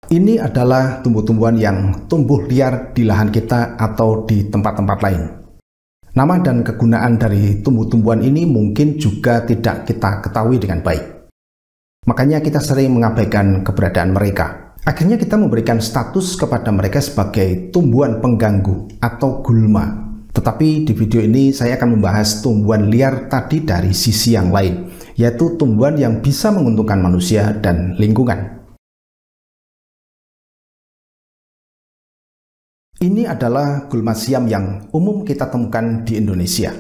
Ini adalah tumbuh-tumbuhan yang tumbuh liar di lahan kita atau di tempat-tempat lain. Nama dan kegunaan dari tumbuh-tumbuhan ini mungkin juga tidak kita ketahui dengan baik. Makanya kita sering mengabaikan keberadaan mereka. Akhirnya kita memberikan status kepada mereka sebagai tumbuhan pengganggu atau gulma. Tetapi di video ini saya akan membahas tumbuhan liar tadi dari sisi yang lain, yaitu tumbuhan yang bisa menguntungkan manusia dan lingkungan. Ini adalah gulma siam yang umum kita temukan di Indonesia.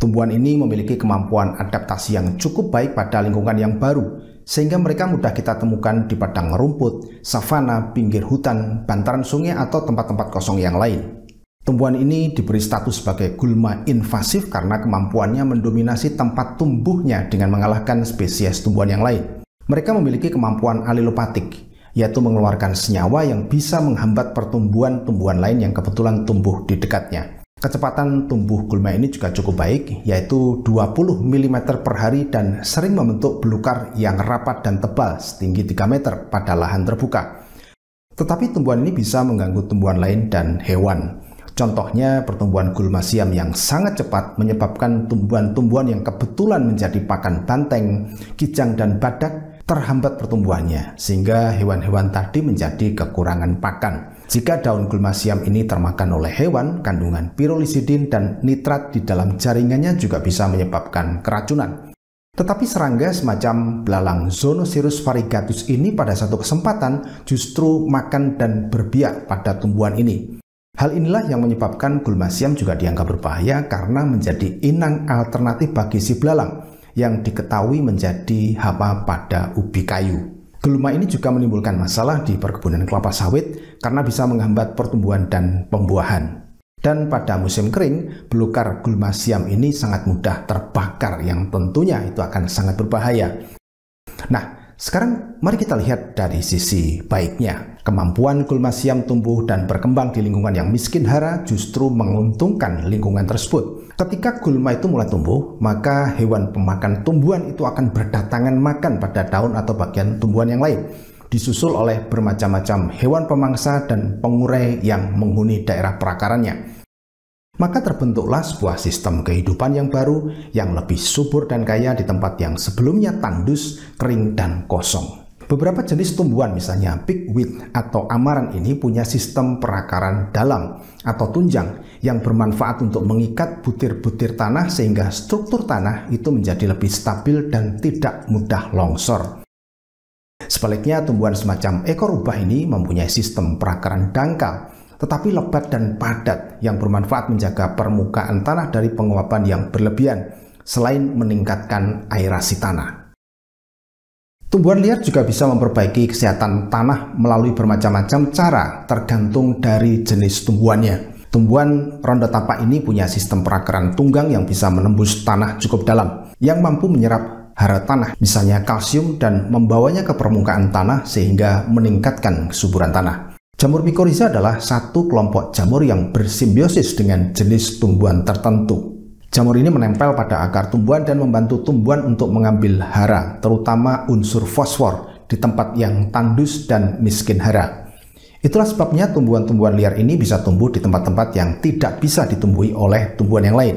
Tumbuhan ini memiliki kemampuan adaptasi yang cukup baik pada lingkungan yang baru, sehingga mereka mudah kita temukan di padang rumput, savana, pinggir hutan, bantaran sungai, atau tempat-tempat kosong yang lain. Tumbuhan ini diberi status sebagai gulma invasif karena kemampuannya mendominasi tempat tumbuhnya dengan mengalahkan spesies tumbuhan yang lain. Mereka memiliki kemampuan alilopatik, yaitu mengeluarkan senyawa yang bisa menghambat pertumbuhan tumbuhan lain yang kebetulan tumbuh di dekatnya. Kecepatan tumbuh gulma ini juga cukup baik, yaitu 20 mm per hari dan sering membentuk belukar yang rapat dan tebal setinggi 3 meter pada lahan terbuka. Tetapi tumbuhan ini bisa mengganggu tumbuhan lain dan hewan. Contohnya pertumbuhan gulma siam yang sangat cepat menyebabkan tumbuhan-tumbuhan yang kebetulan menjadi pakan banteng, kijang, dan badak terhambat pertumbuhannya, sehingga hewan-hewan tadi menjadi kekurangan pakan. Jika daun gulma siam ini termakan oleh hewan, kandungan pirolisidin dan nitrat di dalam jaringannya juga bisa menyebabkan keracunan. Tetapi serangga semacam belalang Zonocerus variegatus ini pada satu kesempatan justru makan dan berbiak pada tumbuhan ini. Hal inilah yang menyebabkan gulma siam juga dianggap berbahaya karena menjadi inang alternatif bagi si belalang yang diketahui menjadi hama pada ubi kayu. Gulma ini juga menimbulkan masalah di perkebunan kelapa sawit karena bisa menghambat pertumbuhan dan pembuahan. Dan pada musim kering, belukar gulma siam ini sangat mudah terbakar yang tentunya itu akan sangat berbahaya. Nah, sekarang mari kita lihat dari sisi baiknya. Kemampuan gulma siam tumbuh dan berkembang di lingkungan yang miskin hara justru menguntungkan lingkungan tersebut. Ketika gulma itu mulai tumbuh, maka hewan pemakan tumbuhan itu akan berdatangan makan pada daun atau bagian tumbuhan yang lain, disusul oleh bermacam-macam hewan pemangsa dan pengurai yang menghuni daerah perakarannya. Maka terbentuklah sebuah sistem kehidupan yang baru, yang lebih subur dan kaya di tempat yang sebelumnya tandus, kering, dan kosong. Beberapa jenis tumbuhan, misalnya pigweed atau amaran ini punya sistem perakaran dalam atau tunjang yang bermanfaat untuk mengikat butir-butir tanah sehingga struktur tanah itu menjadi lebih stabil dan tidak mudah longsor. Sebaliknya, tumbuhan semacam ekor ubah ini mempunyai sistem perakaran dangkal, tetapi lebat dan padat yang bermanfaat menjaga permukaan tanah dari penguapan yang berlebihan, selain meningkatkan aerasi tanah. Tumbuhan liar juga bisa memperbaiki kesehatan tanah melalui bermacam-macam cara tergantung dari jenis tumbuhannya. Tumbuhan ronda tapak ini punya sistem perakaran tunggang yang bisa menembus tanah cukup dalam, yang mampu menyerap hara tanah, misalnya kalsium, dan membawanya ke permukaan tanah sehingga meningkatkan kesuburan tanah. Jamur mikorizа adalah satu kelompok jamur yang bersimbiosis dengan jenis tumbuhan tertentu. Jamur ini menempel pada akar tumbuhan dan membantu tumbuhan untuk mengambil hara, terutama unsur fosfor, di tempat yang tandus dan miskin hara. Itulah sebabnya tumbuhan-tumbuhan liar ini bisa tumbuh di tempat-tempat yang tidak bisa ditumbuhi oleh tumbuhan yang lain.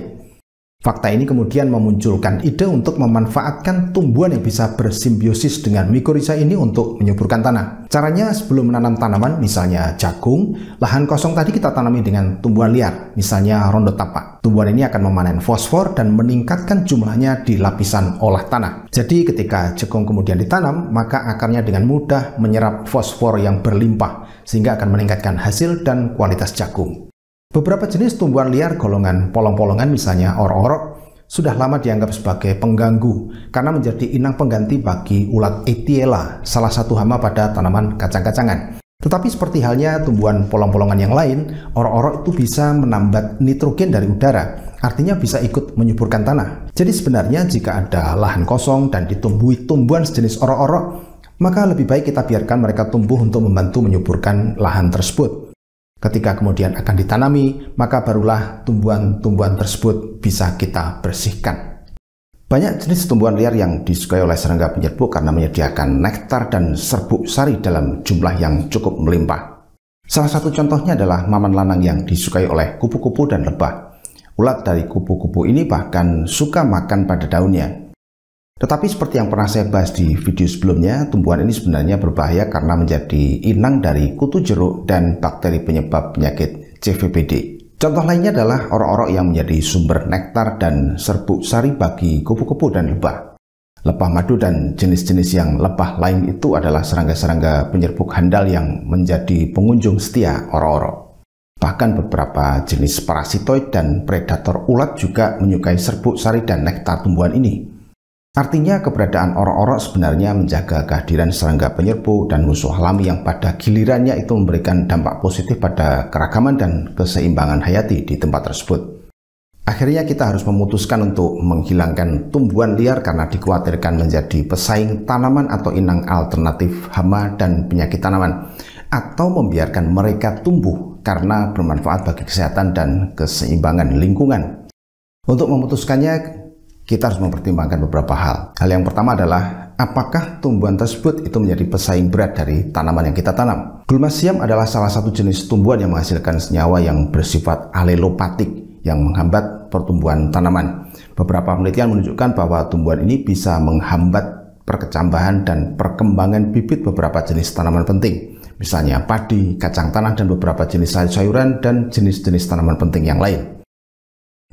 Fakta ini kemudian memunculkan ide untuk memanfaatkan tumbuhan yang bisa bersimbiosis dengan mikorizа ini untuk menyuburkan tanah. Caranya, sebelum menanam tanaman, misalnya jagung, lahan kosong tadi kita tanami dengan tumbuhan liar, misalnya rondo tapak. Tumbuhan ini akan memanen fosfor dan meningkatkan jumlahnya di lapisan olah tanah. Jadi ketika jagung kemudian ditanam, maka akarnya dengan mudah menyerap fosfor yang berlimpah, sehingga akan meningkatkan hasil dan kualitas jagung. Beberapa jenis tumbuhan liar golongan polong-polongan, misalnya orok-orok, sudah lama dianggap sebagai pengganggu karena menjadi inang pengganti bagi ulat Etiella, salah satu hama pada tanaman kacang-kacangan. Tetapi seperti halnya tumbuhan polong-polongan yang lain, orok-orok itu bisa menambat nitrogen dari udara, artinya bisa ikut menyuburkan tanah. Jadi sebenarnya jika ada lahan kosong dan ditumbuhi tumbuhan sejenis orok-orok, maka lebih baik kita biarkan mereka tumbuh untuk membantu menyuburkan lahan tersebut. Ketika kemudian akan ditanami, maka barulah tumbuhan-tumbuhan tersebut bisa kita bersihkan. Banyak jenis tumbuhan liar yang disukai oleh serangga penyerbuk karena menyediakan nektar dan serbuk sari dalam jumlah yang cukup melimpah. Salah satu contohnya adalah maman lanang yang disukai oleh kupu-kupu dan lebah. Ulat dari kupu-kupu ini bahkan suka makan pada daunnya. Tetapi seperti yang pernah saya bahas di video sebelumnya, tumbuhan ini sebenarnya berbahaya karena menjadi inang dari kutu jeruk dan bakteri penyebab penyakit CVPD. Contoh lainnya adalah orok-orok yang menjadi sumber nektar dan serbuk sari bagi kupu-kupu dan lebah. Lebah madu dan jenis-jenis yang lebah lain itu adalah serangga-serangga penyerbuk handal yang menjadi pengunjung setia orok-orok. Bahkan beberapa jenis parasitoid dan predator ulat juga menyukai serbuk sari dan nektar tumbuhan ini. Artinya keberadaan orok-orok sebenarnya menjaga kehadiran serangga penyerbuk dan musuh alami yang pada gilirannya itu memberikan dampak positif pada keragaman dan keseimbangan hayati di tempat tersebut. Akhirnya kita harus memutuskan untuk menghilangkan tumbuhan liar karena dikhawatirkan menjadi pesaing tanaman atau inang alternatif hama dan penyakit tanaman, atau membiarkan mereka tumbuh karena bermanfaat bagi kesehatan dan keseimbangan lingkungan. Untuk memutuskannya, kita harus mempertimbangkan beberapa hal. Hal yang pertama adalah, apakah tumbuhan tersebut itu menjadi pesaing berat dari tanaman yang kita tanam? Gulmasiam adalah salah satu jenis tumbuhan yang menghasilkan senyawa yang bersifat alelopatik yang menghambat pertumbuhan tanaman. Beberapa penelitian menunjukkan bahwa tumbuhan ini bisa menghambat perkecambahan dan perkembangan bibit beberapa jenis tanaman penting, misalnya padi, kacang tanah, dan beberapa jenis sayur-sayuran dan jenis-jenis tanaman penting yang lain.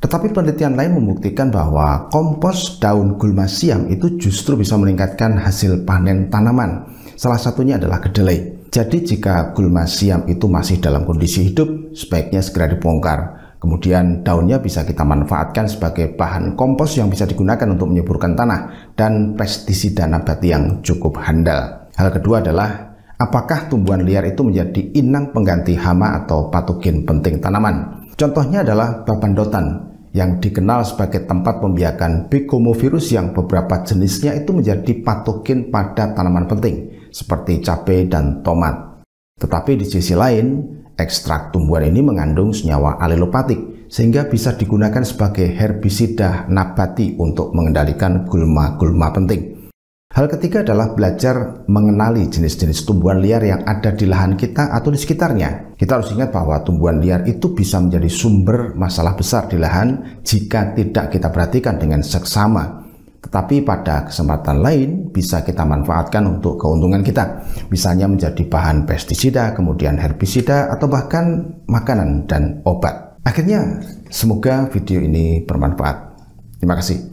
Tetapi penelitian lain membuktikan bahwa kompos daun gulmasiam itu justru bisa meningkatkan hasil panen tanaman. Salah satunya adalah kedelai. Jadi jika gulmasiam itu masih dalam kondisi hidup, sebaiknya segera dibongkar. Kemudian daunnya bisa kita manfaatkan sebagai bahan kompos yang bisa digunakan untuk menyuburkan tanah dan pestisida nabati yang cukup handal. Hal kedua adalah, apakah tumbuhan liar itu menjadi inang pengganti hama atau patogen penting tanaman? Contohnya adalah babandotan, yang dikenal sebagai tempat pembiakan begomovirus yang beberapa jenisnya itu menjadi patogen pada tanaman penting, seperti cabai dan tomat. Tetapi di sisi lain, ekstrak tumbuhan ini mengandung senyawa alelopatik, sehingga bisa digunakan sebagai herbisida nabati untuk mengendalikan gulma-gulma penting. Hal ketiga adalah belajar mengenali jenis-jenis tumbuhan liar yang ada di lahan kita atau di sekitarnya. Kita harus ingat bahwa tumbuhan liar itu bisa menjadi sumber masalah besar di lahan jika tidak kita perhatikan dengan seksama. Tetapi pada kesempatan lain bisa kita manfaatkan untuk keuntungan kita. Misalnya menjadi bahan pestisida, kemudian herbisida, atau bahkan makanan dan obat. Akhirnya, semoga video ini bermanfaat. Terima kasih.